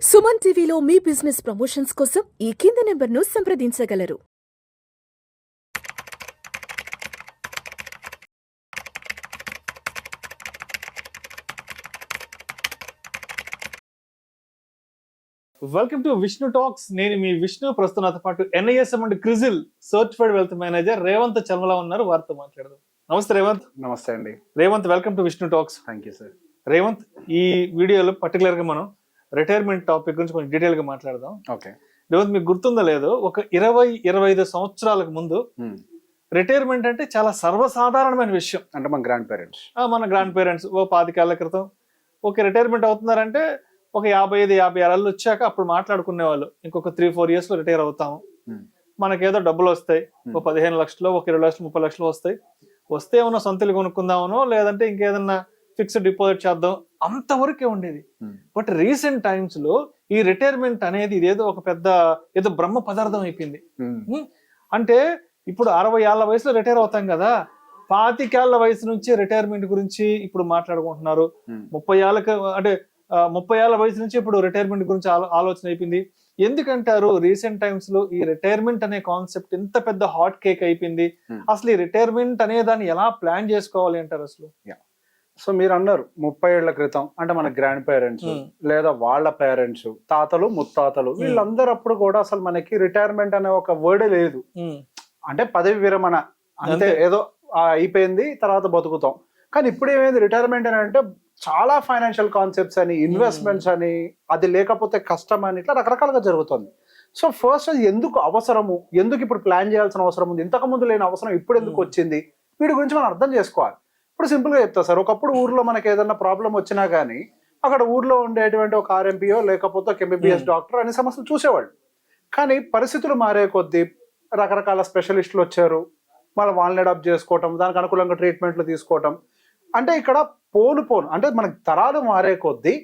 సుమన్ టీవీలో మీ business promotions కోసం ఈ కింది నెంబర్ను సంప్రదించగలరు. Welcome to Vishnu talks. నేను మీ విష్ణు. ప్రస్తుతం నాతో పాటు NISM and CRISIL certified wealth manager Revanth Chalmala ఉన్నారు. వారితో మాట్లాడదాం. నమస్తే రేవంత్. నమస్తే అండి. Revanth, welcome to Vishnu talks. Thank you sir. Revanth, ఈ వీడియోలో పర్టికులర్ గా మనం రిటైర్మెంట్ టాపిక్ గురించి కొంచెం డీటెయిల్ గా మాట్లాడదాం. ఓకే రేవంత్, మీకు గుర్తుందో లేదో, ఒక 20-25 సంవత్సరాలకు ముందు రిటైర్మెంట్ అంటే చాలా సర్వసాధారణమైన విషయం. అంటే మన గ్రాండ్ పేరెంట్స్ ఓ 25 ఏళ్ల క్రితం ఓకే రిటైర్మెంట్ అవుతున్నారంటే ఒక 55-56 ఏళ్ళు వచ్చాక అప్పుడు మాట్లాడుకునే వాళ్ళు, ఇంకొక 3-4 years లో రిటైర్ అవుతాము, మనకేదో డబ్బులు వస్తాయి, ఒక 15 లక్షలు, ఒక 20 లక్షలు, 30 లక్షలు వస్తే ఏమన్నా సొంత ఇల్లు కొనుక్కుందామనో లేదంటే ఇంకేదన్నా ఫిక్స్డ్ డిపాజిట్ చేద్దాం, అంతవరకే ఉండేది. బట్ రీసెంట్ టైమ్స్ లో ఈ రిటైర్మెంట్ అనేది ఇదేదో ఒక పెద్ద ఏదో బ్రహ్మ పదార్థం అయిపోయింది. అంటే ఇప్పుడు 60 ఏళ్ల వయసులో రిటైర్ అవుతాం కదా, 25 ఏళ్ల వయసు నుంచి రిటైర్మెంట్ గురించి ఇప్పుడు మాట్లాడుకుంటున్నారు. 30 ఏళ్ళకి అంటే 30 ఏళ్ల వయసు నుంచి ఇప్పుడు రిటైర్మెంట్ గురించి ఆలోచన అయిపోయింది. ఎందుకంటారు రీసెంట్ టైమ్స్ లో ఈ రిటైర్మెంట్ అనే కాన్సెప్ట్ ఎంత పెద్ద హాట్ కేక్ అయిపోయింది? అసలు ఈ రిటైర్మెంట్ అనే దాన్ని ఎలా ప్లాన్ చేసుకోవాలి అంటారు అసలు? సో మీరు అన్నారు 30 ఏళ్ల క్రితం అంటే మన గ్రాండ్ పేరెంట్స్ లేదా వాళ్ళ పేరెంట్స్, తాతలు, ముత్తాతలు, వీళ్ళందరూ అప్పుడు కూడా అసలు మనకి రిటైర్మెంట్ అనే ఒక వర్డే లేదు. అంటే పదవి విరమణ అంతే, ఏదో అయిపోయింది, తర్వాత బతుకుతాం. కానీ ఇప్పుడు ఏమైంది, రిటైర్మెంట్ అని అంటే చాలా ఫైనాన్షియల్ కాన్సెప్ట్స్ అని, ఇన్వెస్ట్మెంట్స్ అని, అది లేకపోతే కష్టం అని, ఇట్లా రకరకాలుగా జరుగుతుంది. సో ఫస్ట్ అది ఎందుకు అవసరము, ఎందుకు ఇప్పుడు ప్లాన్ చేయాల్సిన అవసరం ఉంది, ఇంతకు ముందు లేని అవసరం ఇప్పుడు ఎందుకు వచ్చింది, వీటి గురించి మనం అర్థం చేసుకోవాలి. ఇప్పుడు సింపుల్గా చెప్తా సార్, ఒకప్పుడు ఊర్లో మనకి ఏదైనా ప్రాబ్లం వచ్చినా కానీ అక్కడ ఊర్లో ఉండేటువంటి ఒక RMPO లేకపోతే ఒక MBBS డాక్టర్ అనే సమస్యలు చూసేవాళ్ళు. కానీ పరిస్థితులు మారే కొద్దీ రకరకాల స్పెషలిస్టులు వచ్చారు, వాళ్ళని అడాప్ట్ చేసుకోవటం, దానికి అనుకూలంగా ట్రీట్మెంట్లు తీసుకోవటం. అంటే ఇక్కడ పోను అంటే మనకి తరాలు మారే కొద్దీ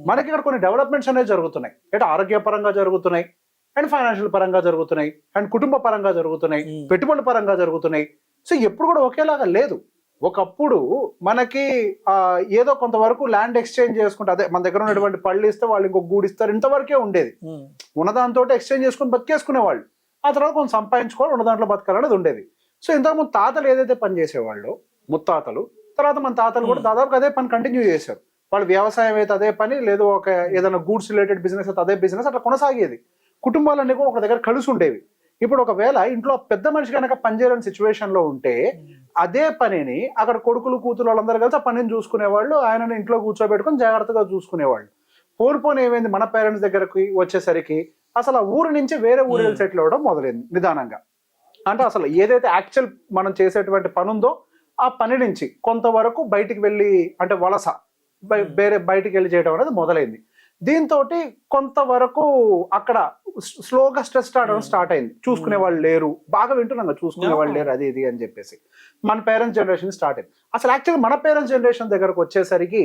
మనకి ఇక్కడ కొన్ని డెవలప్మెంట్స్ అనేవి జరుగుతున్నాయి. అంటే ఆరోగ్యపరంగా జరుగుతున్నాయి, అండ్ ఫైనాన్షియల్ పరంగా జరుగుతున్నాయి, అండ్ కుటుంబ పరంగా జరుగుతున్నాయి, పెట్టుబడుల పరంగా జరుగుతున్నాయి. సో ఎప్పుడు కూడా ఒకేలాగా లేదు. ఒకప్పుడు మనకి ఏదో కొంతవరకు ల్యాండ్ ఎక్స్చేంజ్ చేసుకుంటే, అదే మన దగ్గర ఉన్నటువంటి పళ్ళు ఇస్తే వాళ్ళు ఇంకొక గూడు ఇస్తారు, ఇంతవరకే ఉండేది. ఉన్నదాంతో ఎక్స్చేంజ్ చేసుకుని బతికేసుకునే వాళ్ళు. ఆ తర్వాత కొంచెం సంపాదించుకోవాలి, ఉన్న దాంట్లో బతకాలనేది ఉండేది. సో ఇంతకుముందు తాతలు ఏదైతే పని చేసేవాళ్ళు, ముత్తాతలు, తర్వాత మన తాతలు కూడా దాదాపు అదే పని కంటిన్యూ చేశారు. వాళ్ళు వ్యవసాయం అయితే అదే పని, లేదు ఒక ఏదైనా గూడ్స్ రిలేటెడ్ బిజినెస్ అయితే అదే బిజినెస్, అట్లా కొనసాగేది. కుటుంబాలన్నీ కూడా ఒక దగ్గర కలిసి ఉండేవి. ఇప్పుడు ఒకవేళ ఇంట్లో పెద్ద మనిషి కనుక పనిచేయని సిచ్యువేషన్ లో ఉంటే అదే పనిని అక్కడ కొడుకులు, కూతురు వాళ్ళందరూ కలిసి ఆ పనిని చూసుకునేవాళ్ళు, ఆయనని ఇంట్లో కూర్చోబెట్టుకుని జాగ్రత్తగా చూసుకునేవాళ్ళు. పోను ఏమైంది, మన పేరెంట్స్ దగ్గరకి వచ్చేసరికి అసలు ఆ ఊరు నుంచి వేరే ఊరు సెటిల్ అవ్వడం మొదలైంది నిదానంగా. అంటే అసలు ఏదైతే యాక్చువల్ మనం చేసేటువంటి పని ఉందో ఆ పని నుంచి కొంతవరకు బయటికి వెళ్ళి, అంటే వలస బయటికి వెళ్ళి చేయడం అనేది మొదలైంది. దీంతో కొంతవరకు అక్కడ స్లోగా స్ట్రెస్ స్టార్ట్ అయింది. చూసుకునే వాళ్ళు లేరు, బాగా వింటున్నాం, చూసుకునే వాళ్ళు లేరు, అది ఇది అని చెప్పేసి మన పేరెంట్స్ జనరేషన్ స్టార్ట్ అయింది. అసలు యాక్చువల్గా మన పేరెంట్స్ జనరేషన్ దగ్గరకు వచ్చేసరికి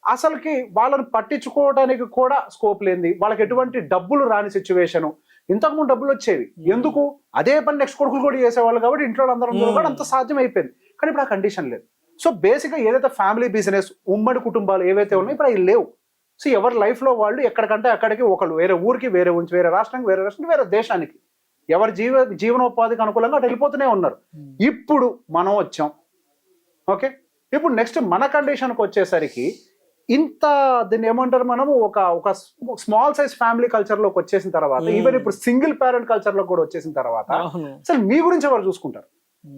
అసలుకి వాళ్ళని పట్టించుకోవడానికి కూడా స్కోప్ లేనిది, వాళ్ళకి ఎటువంటి డబ్బులు రాని సిచ్యువేషను. ఇంతకుముందు డబ్బులు వచ్చేవి, ఎందుకు, అదే పని నెక్స్ట్ కొడుకులు కూడా చేసేవాళ్ళు కాబట్టి ఇంట్లో అందరూ కూడా అంత సాధ్యం అయిపోయింది. కానీ ఇప్పుడు ఆ కండిషన్ లేదు. సో బేసిక్గా ఏదైతే ఫ్యామిలీ బిజినెస్, ఉమ్మడి కుటుంబాలు ఏవైతే ఉన్నాయో ఇప్పుడు అవి లేవు. సో ఎవరి లైఫ్లో వాళ్ళు ఎక్కడికంటే అక్కడికి, ఒకళ్ళు వేరే ఊరికి, వేరే ఉంచి, వేరే రాష్ట్రానికి, వేరే దేశానికి, ఎవరి జీవనోపాధికి అనుకూలంగా అటు వెళ్ళిపోతూనే ఉన్నారు. ఇప్పుడు మనం వచ్చాం, ఓకే. ఇప్పుడు నెక్స్ట్ మన కండిషన్కి వచ్చేసరికి దీన్ని ఏమంటారు, మనము ఒక స్మాల్ సైజ్ ఫ్యామిలీ కల్చర్లోకి వచ్చేసిన తర్వాత, ఈవెన్ ఇప్పుడు సింగిల్ పేరెంట్ కల్చర్లోకి కూడా వచ్చేసిన తర్వాత అసలు మీ గురించి ఎవరు చూసుకుంటారు?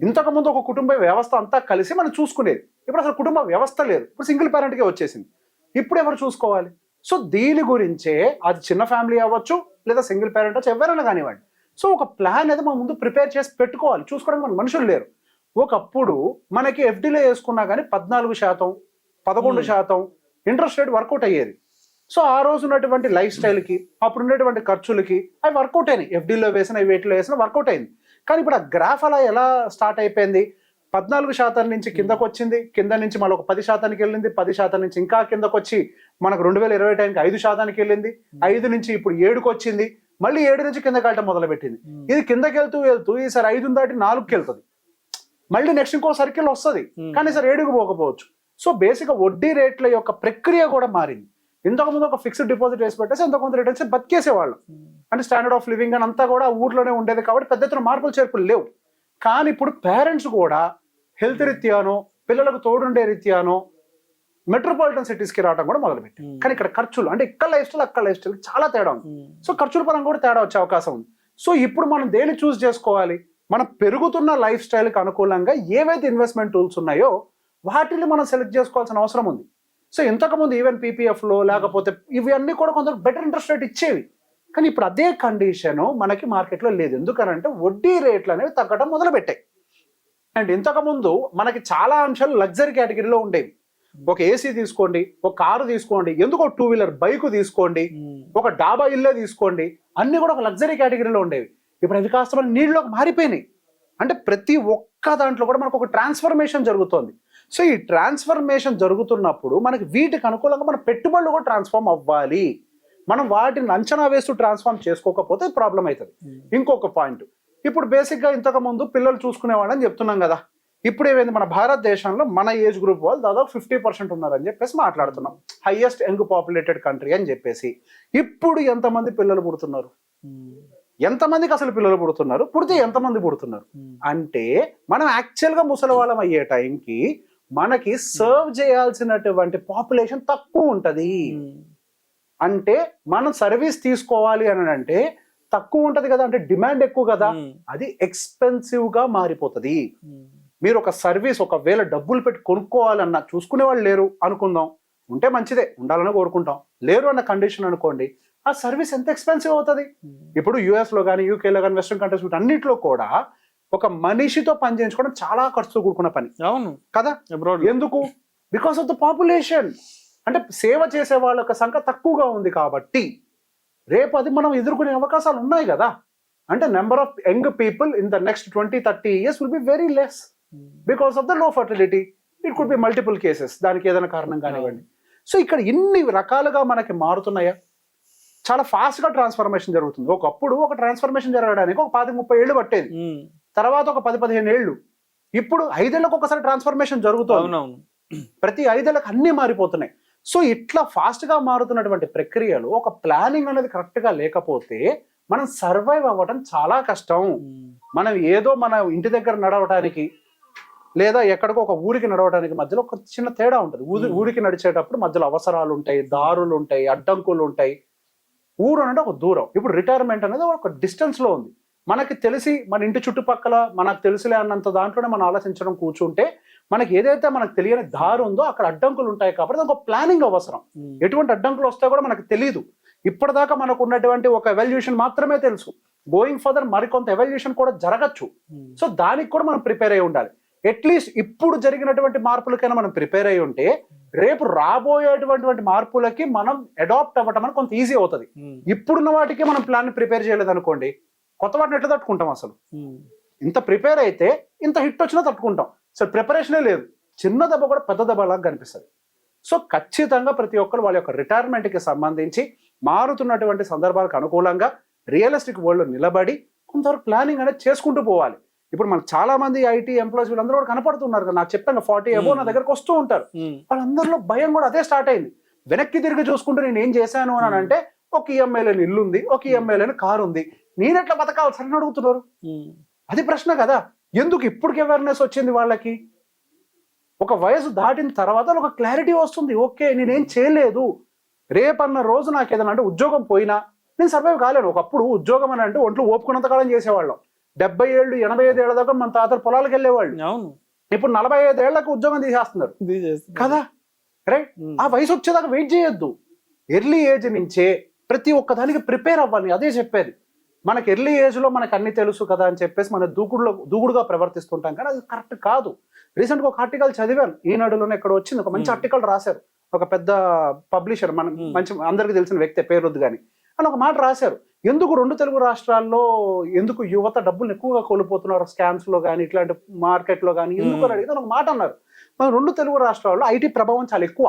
ఇంతకు ముందు ఒక కుటుంబ వ్యవస్థ అంతా కలిసి మనం చూసుకునేది, ఇప్పుడు అసలు కుటుంబ వ్యవస్థ లేదు, ఇప్పుడు సింగిల్ పేరెంట్కే వచ్చేసింది. ఇప్పుడు ఎవరు చూసుకోవాలి? సో దీని గురించే, అది చిన్న ఫ్యామిలీ అవ్వచ్చు లేదా సింగిల్ పేరెంట్ అవ్వచ్చు, ఎవరైనా కానివ్వండి. సో ఒక ప్లాన్ అనేది మనం ముందు ప్రిపేర్ చేసి పెట్టుకోవాలి. చూసుకోవడానికి మన మనుషులు లేరు. ఒకప్పుడు మనకి FDలో వేసుకున్నా కానీ 14%, 11% ఇంట్రెస్ట్ రేట్ వర్కౌట్ అయ్యేది. సో ఆ రోజు ఉన్నటువంటి లైఫ్ స్టైల్కి, అప్పుడు ఉన్నటువంటి ఖర్చులకి అవి వర్కౌట్ అయినాయి. FDలో వేసిన, వేటిలో వేసినా వర్కౌట్ అయింది. కానీ ఇప్పుడు ఆ గ్రాఫ్ అలా ఎలా స్టార్ట్ అయిపోయింది, 14% నుంచి కిందకు వచ్చింది, కింద నుంచి మళ్ళీ ఒక 10%కి వెళ్ళింది, 10% నుంచి ఇంకా కిందకు వచ్చి మనకు 2020 టైంకి 5%కి వెళ్ళింది, 5 నుంచి ఇప్పుడు 7కి వచ్చింది, మళ్ళీ 7 నుంచి కిందకి వెళ్ళటం మొదలుపెట్టింది. ఇది కిందకి వెళ్తూ ఈసారి 5 దాటి 4కి వెళ్తుంది, మళ్ళీ నెక్స్ట్ ఇంకో సర్కిల్ వస్తుంది, కానీ సార్ 7కి పోకపోవచ్చు. సో బేసిక్గా వడ్డీ రేట్ల యొక్క ప్రక్రియ కూడా మారింది. ఇంతకు ముందు ఒక ఫిక్స్డ్ డిపాజిట్ వేసి పెట్టేసి ఎంతో కొంత రిటర్న్స్ బతికేసేవాళ్ళు. అంటే స్టాండర్డ్ ఆఫ్ లివింగ్ అని అంతా కూడా ఊర్లోనే ఉండేది కాబట్టి పెద్ద ఎత్తున మార్పులు చేర్పులు లేవు. కానీ ఇప్పుడు పేరెంట్స్ కూడా హెల్త్ రీత్యానో పిల్లలకు తోడుండే రీత్యానో మెట్రోపాలిటన్ సిటీస్కి రావడం కూడా మొదలుపెట్టి. కానీ ఇక్కడ ఖర్చులు అంటే ఇక్కడ లైఫ్ స్టైల్ అక్కడ లైఫ్ స్టైల్ చాలా తేడా ఉంది. సో ఖర్చుల పరంగా కూడా తేడా వచ్చే అవకాశం ఉంది. సో ఇప్పుడు మనం దేన్ని చూస్ చేసుకోవాలి? మనం పెరుగుతున్న లైఫ్ స్టైల్కి అనుకూలంగా ఏవైతే ఇన్వెస్ట్మెంట్ టూల్స్ ఉన్నాయో వాటిని మనం సెలెక్ట్ చేసుకోవాల్సిన అవసరం ఉంది. సో ఇంతకుముందు ఈవెన్ పీపీఎఫ్లో లేకపోతే ఇవన్నీ కూడా కొంత బెటర్ ఇంట్రెస్ట్ రేట్ ఇచ్చేవి. కానీ ఇప్పుడు అదే కండిషన్ మనకి మార్కెట్లో లేదు. ఎందుకనంటే వడ్డీ రేట్లు అనేవి తగ్గడం మొదలుపెట్టాయి. అండ్ ఇంతకుముందు మనకి చాలా అంశాలు లగ్జరీ కేటగిరీలో ఉండేవి. ఒక ఏసీ తీసుకోండి, ఒక కారు తీసుకోండి, ఎందుకు ఒక 2-వీలర్ బైక్ తీసుకోండి, ఒక డాబా ఇల్లే తీసుకోండి, అన్ని కూడా ఒక లగ్జరీ కేటగిరీలో ఉండేవి. ఇప్పుడు అవి కాస్త నీళ్ళలోకి మారిపోయినాయి. అంటే ప్రతి ఒక్క దాంట్లో కూడా మనకు ఒక ట్రాన్స్ఫర్మేషన్ జరుగుతుంది. సో ఈ ట్రాన్స్ఫర్మేషన్ జరుగుతున్నప్పుడు మనకి వీటికి అనుకూలంగా మన పెట్టుబడులు కూడా ట్రాన్స్ఫార్మ్ అవ్వాలి. మనం వాటిని అంచనా వేస్తూ ట్రాన్స్ఫార్మ్ చేసుకోకపోతే ప్రాబ్లం అవుతుంది. ఇంకొక పాయింట్, ఇప్పుడు బేసిక్గా ఇంతకు ముందు పిల్లలు చూసుకునేవాళ్ళని చెప్తున్నాం కదా. ఇప్పుడు ఏమైంది, మన భారతదేశంలో మన ఏజ్ గ్రూప్ వాళ్ళు దాదాపు 50% ఉన్నారని చెప్పేసి మాట్లాడుతున్నాం. హైయెస్ట్ యంగ్ పాపులేటెడ్ కంట్రీ అని చెప్పేసి. ఇప్పుడు ఎంతమంది పిల్లలు పుడుతున్నారు? ఎంతమందికి అసలు పిల్లలు పుడుతున్నారు? పుడితే ఎంతమంది పుడుతున్నారు? అంటే మనం యాక్చువల్గా ముసలి వాళ్ళం అయ్యే టైంకి మనకి సర్వ్ చేయాల్సినటువంటి పాపులేషన్ తక్కువ ఉంటుంది. అంటే మనం సర్వీస్ తీసుకోవాలి అని అంటే తక్కువ ఉంటది కదా, అంటే డిమాండ్ ఎక్కువ కదా, అది ఎక్స్పెన్సివ్ గా మారిపోతుంది. మీరు ఒక సర్వీస్ ఒకవేళ డబ్బులు పెట్టి కొనుక్కోవాలన్నా చూసుకునే వాళ్ళు లేరు అనుకుందాం, ఉంటే మంచిదే, ఉండాలని కోరుకుంటాం. లేరు అన్న కండిషన్ అనుకోండి, ఆ సర్వీస్ ఎంత ఎక్స్పెన్సివ్ అవుతుంది. ఇప్పుడు యుఎస్ లో కానీ యూకేలో కానీ వెస్ట్రన్ కంట్రీస్ అన్నింటిలో కూడా ఒక మనిషితో పని చేయించుకోవడం చాలా ఖర్చుతో కూడుకున్న పని. అవును కదా. ఎందుకు? Because of the population. అంటే సేవ చేసే వాళ్ళ యొక్క సంఖ్య తక్కువగా ఉంది కాబట్టి రేపు అది మనం ఎదుర్కొనే అవకాశాలు ఉన్నాయి కదా. అంటే number of young people in the next 20-30 years will be very less because of the low fertility. It could be multiple cases, దానికి ఏదైనా కారణం కానివ్వండి. సో ఇక్కడ ఇన్ని రకాలుగా మనకి మారుతున్నాయా, చాలా ఫాస్ట్ గా ట్రాన్స్ఫర్మేషన్ జరుగుతుంది. ఒకప్పుడు ఒక ట్రాన్స్ఫర్మేషన్ జరగడానికి ఒక 10-30 ఏళ్ళు పట్టేది, తర్వాత ఒక 10-15 ఏళ్ళు. ఇప్పుడు 5 ఏళ్ళకు ఒకసారి ట్రాన్స్ఫర్మేషన్ జరుగుతుంది. ప్రతి 5 ఏళ్ళకి అన్ని మారిపోతున్నాయి. సో ఇట్లా ఫాస్ట్ గా మారుతున్నటువంటి ప్రక్రియలు ఒక ప్లానింగ్ అనేది కరెక్ట్ గా లేకపోతే మనం సర్వైవ్ అవ్వడం చాలా కష్టం. మనం ఏదో మన ఇంటి దగ్గర నడవడానికి లేదా ఎక్కడికో ఒక ఊరికి నడవడానికి మధ్యలో ఒక చిన్న తేడా ఉంటుంది. ఊరికి నడిచేటప్పుడు మధ్యలో అవసరాలు ఉంటాయి, దారులు ఉంటాయి, అడ్డంకులు ఉంటాయి. ఊరు అంటే ఒక దూరం. ఇప్పుడు రిటైర్మెంట్ అనేది ఒక డిస్టెన్స్ లో ఉంది. మనకి తెలిసి మన ఇంటి చుట్టుపక్కల మనకు తెలుసులే అన్నంత దాంట్లోనే మనం ఆలోచించడం కూర్చుంటే మనకి ఏదైతే మనకు తెలియని దారి ఉందో అక్కడ అడ్డంకులు ఉంటాయి. కాబట్టి ఒక ప్లానింగ్ అవసరం. ఎటువంటి అడ్డంకులు వస్తాయో కూడా మనకు తెలియదు. ఇప్పటిదాకా మనకు ఉన్నటువంటి ఒక ఎవల్యూషన్ మాత్రమే తెలుసు. గోయింగ్ ఫర్దర్ మరికొంత ఎవల్యూషన్ కూడా జరగచ్చు. సో దానికి కూడా మనం ప్రిపేర్ అయి ఉండాలి. అట్లీస్ట్ ఇప్పుడు జరిగినటువంటి మార్పులకైనా మనం ప్రిపేర్ అయి ఉంటే రేపు రాబోయేటువంటి మార్పులకి మనం అడాప్ట్ అవ్వటం అని కొంత ఈజీ అవుతుంది. ఇప్పుడున్న వాటికి మనం ప్లాన్ ప్రిపేర్ చేయలేదు అనుకోండి, కొత్త వాటిని ఎట్లా తట్టుకుంటాం? అసలు ఇంత ప్రిపేర్ అయితే ఇంత హిట్ వచ్చినా తట్టుకుంటాం. సో ప్రిపరేషనే లేదు, చిన్న దెబ్బ కూడా పెద్ద దెబ్బలాగా కనిపిస్తుంది. సో ఖచ్చితంగా ప్రతి ఒక్కరు వాళ్ళ యొక్క రిటైర్మెంట్కి సంబంధించి మారుతున్నటువంటి సందర్భాలకు అనుకూలంగా రియలిస్టిక్ వరల్డ్లో నిలబడి కొంతవరకు ప్లానింగ్ అనేది చేసుకుంటూ పోవాలి. ఇప్పుడు మనకు చాలా మంది ఐటీ ఎంప్లాయీస్ వీళ్ళందరూ కూడా కనపడుతున్నారు కదా. నాకు చెప్పాను 40 అబోవ్ నా దగ్గరకు వస్తూ ఉంటారు. వాళ్ళందరిలో భయం కూడా అదే స్టార్ట్ అయింది. వెనక్కి తిరిగి చూసుకుంటూ నేను ఏం చేశాను అని అంటే ఒక ఈఎంఐ లేని ఇల్లు ఉంది, ఒక ఈఎంఐ లేని కారు ఉంది, నేనెట్లా బతకాలి సరే అడుగుతున్నారు. అది ప్రశ్న కదా. ఎందుకు ఇప్పటికి అవేర్నెస్ వచ్చింది వాళ్ళకి? ఒక వయసు దాటిన తర్వాత ఒక క్లారిటీ వస్తుంది. ఓకే, నేనేం చేయలేదు, రేపన్న రోజు నాకు ఏదైనా అంటే ఉద్యోగం పోయినా నేను సర్వైవ్ కాలేను. ఒకప్పుడు ఉద్యోగం అని అంటే ఒంట్లో ఓపుకున్నంత కాలం చేసేవాళ్ళం. 70 ఏళ్ళు 85 ఏళ్ళ దాకా మన తాతలు పొలాలకు వెళ్ళేవాళ్ళు. ఇప్పుడు 45 ఏళ్లకు ఉద్యోగం తీసేస్తున్నారు కదా. రైట్, ఆ వయసు వచ్చేదాకా వెయిట్ చేయొద్దు. ఎర్లీ ఏజ్ నుంచే ప్రతి ఒక్క దానికి ప్రిపేర్ అవ్వాలి. అదే చెప్పేది. మనకి ఎర్లీ ఏజ్లో మనకు అన్ని తెలుసు కదా అని చెప్పేసి మన దూకుడుగా ప్రవర్తిస్తుంటాం, కానీ అది కరెక్ట్ కాదు. రీసెంట్గా ఒక ఆర్టికల్ చదివాను, ఈనాడులోనే ఎక్కడ వచ్చింది, ఒక మంచి ఆర్టికల్ రాశారు. ఒక పెద్ద పబ్లిషర్, మన మంచి అందరికీ తెలిసిన వ్యక్తి, పేరొద్దు కానీ, అని ఒక మాట రాశారు. ఎందుకు 2 తెలుగు రాష్ట్రాల్లో ఎందుకు యువత డబ్బులు ఎక్కువగా కోల్పోతున్నారు స్కామ్స్ లో కానీ ఇట్లాంటి మార్కెట్ లో కానీ ఎందుకు అని అడిగితే ఒక మాట అన్నారు. మన 2 తెలుగు రాష్ట్రాల్లో ఐటీ ప్రభావం చాలా ఎక్కువ.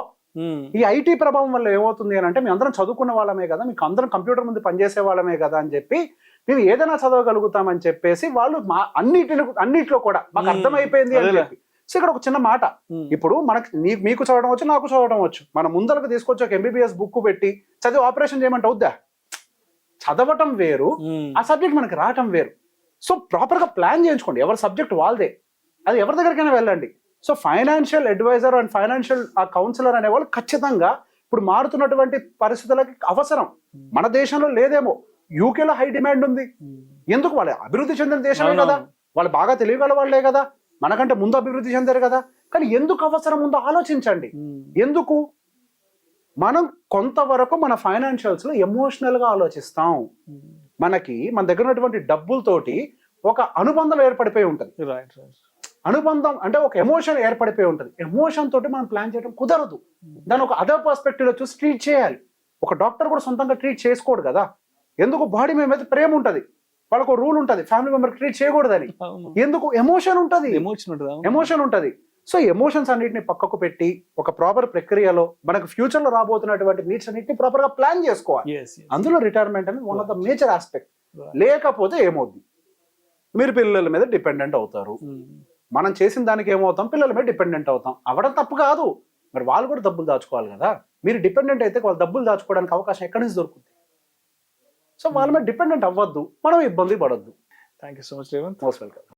ఈ ఐటీ ప్రభావం వల్ల ఏమవుతుంది అని అంటే, మేము అందరం చదువుకున్న వాళ్ళమే కదా, మీకు అందరం కంప్యూటర్ ముందు పనిచేసే వాళ్ళమే కదా అని చెప్పి మేము ఏదైనా చదవగలుగుతామని చెప్పేసి వాళ్ళు అన్నిటిలో కూడా మాకు అర్థమైపోయింది అని చెప్పి. సో ఇక్కడ ఒక చిన్న మాట, ఇప్పుడు మనకి మీకు చదవడం వచ్చు, నాకు చదవడం వచ్చు. మన ముందరకు తీసుకొచ్చి ఒక MBBS బుక్ పెట్టి చదివి ఆపరేషన్ చేయమంటే అవుద్దా? చదవటం వేరు, ఆ సబ్జెక్ట్ మనకి రావటం వేరు. సో ప్రాపర్ గా ప్లాన్ చేయించుకోండి. ఎవరి సబ్జెక్ట్ వాళ్ళదే, అది ఎవరి దగ్గరికైనా వెళ్ళండి. So financial adviser and financial counsellor అనేవాళ్ళు ఖచ్చితంగా ఇప్పుడు మారుతున్నటువంటి పరిస్థితులకి అవసరం. మన దేశంలో లేదేమో, యూకేలో హై డిమాండ్ ఉంది. ఎందుకు? వాళ్ళు అభివృద్ధి చెందిన దేశమే కదా, వాళ్ళు బాగా తెలియగల వాళ్ళే కదా, మనకంటే ముందు అభివృద్ధి చెందారు కదా. కానీ ఎందుకు అవసరం ఉందో ఆలోచించండి. ఎందుకు? మనం కొంతవరకు మన ఫైనాన్షియల్స్ లో ఎమోషనల్ గా ఆలోచిస్తాం. మనకి మన దగ్గర ఉన్నటువంటి డబ్బులతోటి ఒక అనుబంధం ఏర్పడిపోయి ఉంటుంది. అనుబంధం అంటే ఒక ఎమోషన్ ఏర్పడిపోయి ఉంటుంది. ఎమోషన్ తోటి మనం ప్లాన్ చేయడం కుదరదు. దాని ఒక అదర్ పర్స్పెక్టివ్ లో చూసి ట్రీట్ చేయాలి. ఒక డాక్టర్ కూడా సొంతంగా ట్రీట్ చేసుకోడు కదా. ఎందుకు? బాడీ మీద ప్రేమ ఉంటుంది, వాళ్ళకు రూల్ ఉంటుంది, ఫ్యామిలీ మెంబర్ ట్రీట్ చేయకూడదని. ఎందుకు? ఎమోషన్ ఉంటుంది, ఎమోషన్ ఉంటుంది. సో ఎమోషన్స్ అన్నిటిని పక్కకు పెట్టి ఒక ప్రాపర్ ప్రక్రియలో మనకు ఫ్యూచర్ లో రాబోతున్నటువంటి నీడ్స్ అన్నిటిని ప్రాపర్ గా ప్లాన్ చేసుకోవాలి. అందులో రిటైర్మెంట్ అనేది one of the major aspect. లేకపోతే ఏమవుతుంది? మీరు పిల్లల మీద డిపెండెంట్ అవుతారు. మనం చేసిన దానికి ఏమవుతాం? పిల్లల మీద డిపెండెంట్ అవుతాం. అవడం తప్పు కాదు, మరి వాళ్ళు కూడా డబ్బులు దాచుకోవాలి కదా. మీరు డిపెండెంట్ అయితే వాళ్ళు డబ్బులు దాచుకోవడానికి అవకాశం ఎక్కడి నుంచి దొరుకుతుంది? సో వాళ్ళ మీద డిపెండెంట్ అవ్వద్దు, మనం ఇబ్బంది పడొద్దు. Thank you so much Revanth. Most welcome.